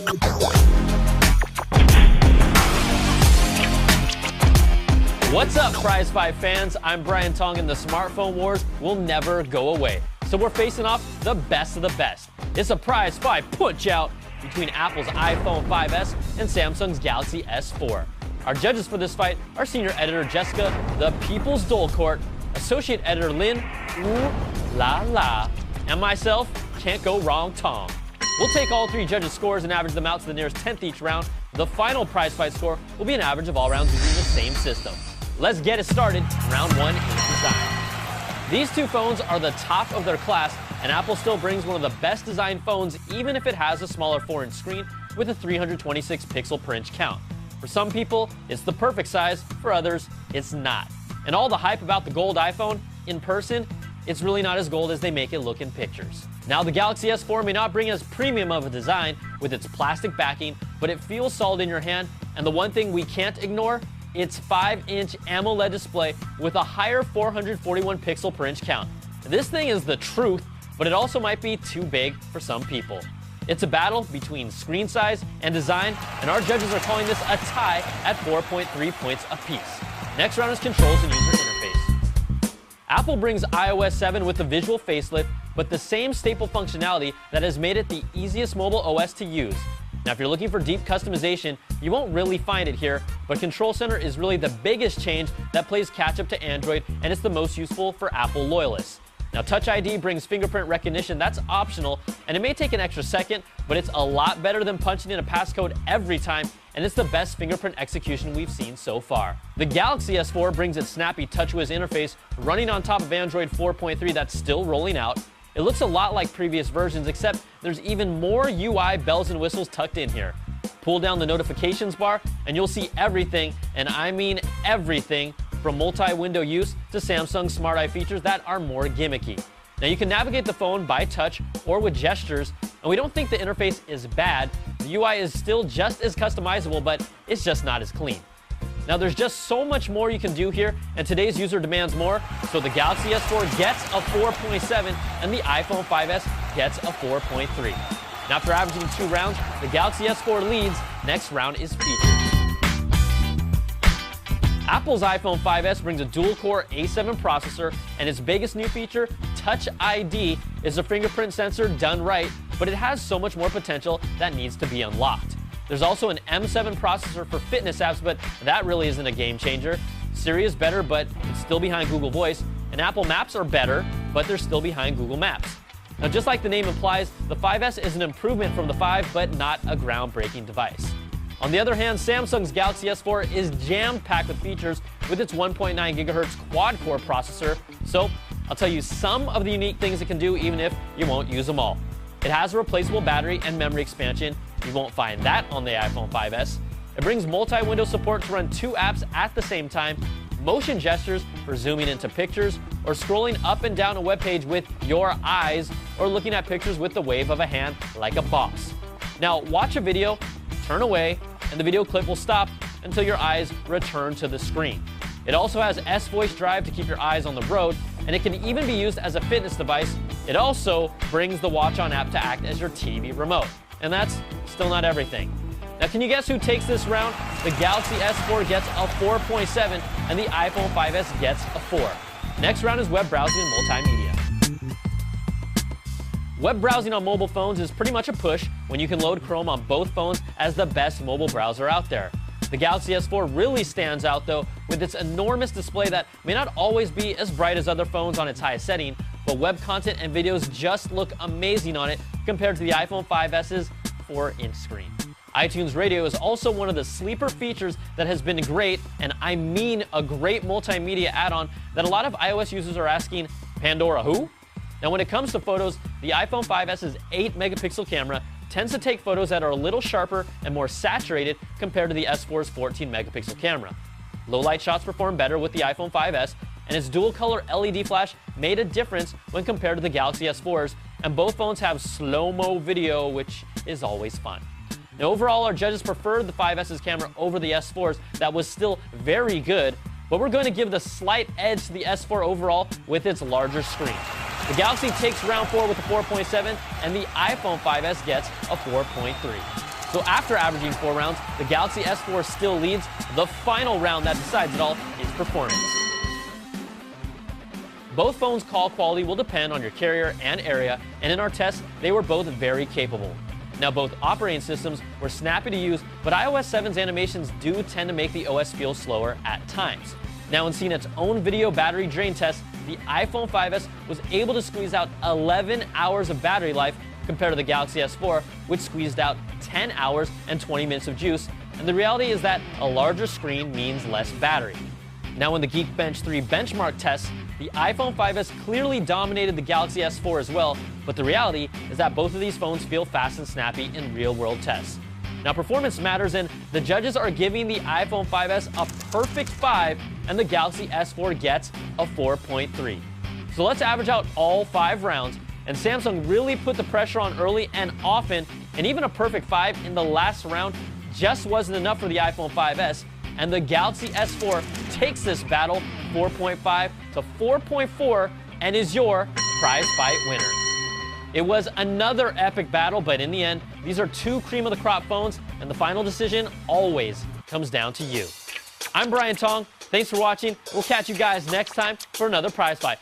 What's up, Prizefight fans? I'm Brian Tong, and the smartphone wars will never go away. So we're facing off the best of the best. It's a Prizefight punch-out between Apple's iPhone 5S and Samsung's Galaxy S4. Our judges for this fight are senior editor Jessica, the People's Dole Court, associate editor Lynn, ooh la la, and myself, can't go wrong, Tom. We'll take all three judges' scores and average them out to the nearest 10th each round. The final Prizefight score will be an average of all rounds using the same system. Let's get it started. Round one is design. These two phones are the top of their class, and Apple still brings one of the best designed phones even if it has a smaller 4-inch screen with a 326 pixel per inch count. For some people, it's the perfect size. For others, it's not. And all the hype about the gold iPhone, in person, it's really not as gold as they make it look in pictures. Now, the Galaxy S4 may not bring as premium of a design with its plastic backing, but it feels solid in your hand, and the one thing we can't ignore, its 5-inch AMOLED display with a higher 441 pixel per inch count. This thing is the truth, but it also might be too big for some people. It's a battle between screen size and design, and our judges are calling this a tie at 4.3 points apiece. Next round is controls and user interface. Apple brings iOS 7 with a visual facelift, but the same staple functionality that has made it the easiest mobile OS to use. Now, if you're looking for deep customization, you won't really find it here, but Control Center is really the biggest change that plays catch-up to Android, and it's the most useful for Apple loyalists. Now, Touch ID brings fingerprint recognition. That's optional, and it may take an extra second, but it's a lot better than punching in a passcode every time, and it's the best fingerprint execution we've seen so far. The Galaxy S4 brings its snappy TouchWiz interface running on top of Android 4.3 that's still rolling out. It looks a lot like previous versions, except there's even more UI bells and whistles tucked in here. Pull down the notifications bar, and you'll see everything, and I mean everything, from multi-window use to Samsung Smart Eye features that are more gimmicky. Now, you can navigate the phone by touch or with gestures, and we don't think the interface is bad. The UI is still just as customizable, but it's just not as clean. Now, there's just so much more you can do here, and today's user demands more, so the Galaxy S4 gets a 4.7, and the iPhone 5S gets a 4.3. Now, after averaging 2 rounds, the Galaxy S4 leads. Next round is features. Apple's iPhone 5S brings a dual-core A7 processor, and its biggest new feature, Touch ID, is a fingerprint sensor done right, but it has so much more potential that needs to be unlocked. There's also an M7 processor for fitness apps, but that really isn't a game changer. Siri is better, but it's still behind Google Voice, and Apple Maps are better, but they're still behind Google Maps. Now, just like the name implies, the 5S is an improvement from the 5, but not a groundbreaking device. On the other hand, Samsung's Galaxy S4 is jam-packed with features with its 1.9 GHz quad-core processor, so I'll tell you some of the unique things it can do, even if you won't use them all. It has a replaceable battery and memory expansion. You won't find that on the iPhone 5S. It brings multi-window support to run 2 apps at the same time, motion gestures for zooming into pictures, or scrolling up and down a web page with your eyes, or looking at pictures with the wave of a hand like a boss. Now, watch a video, turn away, and the video clip will stop until your eyes return to the screen. It also has S-Voice Drive to keep your eyes on the road, and it can even be used as a fitness device. It also brings the Watch On app to act as your TV remote. And that's still not everything. Now, can you guess who takes this round? The Galaxy S4 gets a 4.7, and the iPhone 5S gets a 4. Next round is web browsing and multimedia. Web browsing on mobile phones is pretty much a push when you can load Chrome on both phones as the best mobile browser out there. The Galaxy S4 really stands out, though, with its enormous display that may not always be as bright as other phones on its highest setting, but web content and videos just look amazing on it compared to the iPhone 5S's 4-inch screen. iTunes Radio is also one of the sleeper features that has been great, and I mean a great multimedia add-on that a lot of iOS users are asking, Pandora who? Now, when it comes to photos, the iPhone 5S's 8-megapixel camera tends to take photos that are a little sharper and more saturated compared to the S4's 14-megapixel camera. Low-light shots perform better with the iPhone 5S, and its dual-color LED flash made a difference when compared to the Galaxy S4's, and both phones have slow-mo video, which is always fun. Now, overall, our judges preferred the 5S's camera over the S4's. That was still very good, but we're going to give the slight edge to the S4 overall with its larger screen. The Galaxy takes round 4 with a 4.7, and the iPhone 5S gets a 4.3. So after averaging 4 rounds, the Galaxy S4 still leads. The final round that decides it all is performance. Both phones' call quality will depend on your carrier and area, and in our tests, they were both very capable. Now, both operating systems were snappy to use, but iOS 7's animations do tend to make the OS feel slower at times. Now, when seeing its own video battery drain test, the iPhone 5S was able to squeeze out 11 hours of battery life compared to the Galaxy S4, which squeezed out 10 hours and 20 minutes of juice. And the reality is that a larger screen means less battery. Now, in the Geekbench 3 benchmark tests, the iPhone 5S clearly dominated the Galaxy S4 as well, but the reality is that both of these phones feel fast and snappy in real-world tests. Now, performance matters, and the judges are giving the iPhone 5S a perfect 5, and the Galaxy S4 gets a 4.3. So let's average out all 5 rounds, and Samsung really put the pressure on early and often, and even a perfect 5 in the last round just wasn't enough for the iPhone 5S, and the Galaxy S4 takes this battle 4.5 to 4.4 and is your Prizefight winner. It was another epic battle, but in the end, these are 2 cream of the crop phones, and the final decision always comes down to you. I'm Brian Tong. Thanks for watching. We'll catch you guys next time for another Prizefight.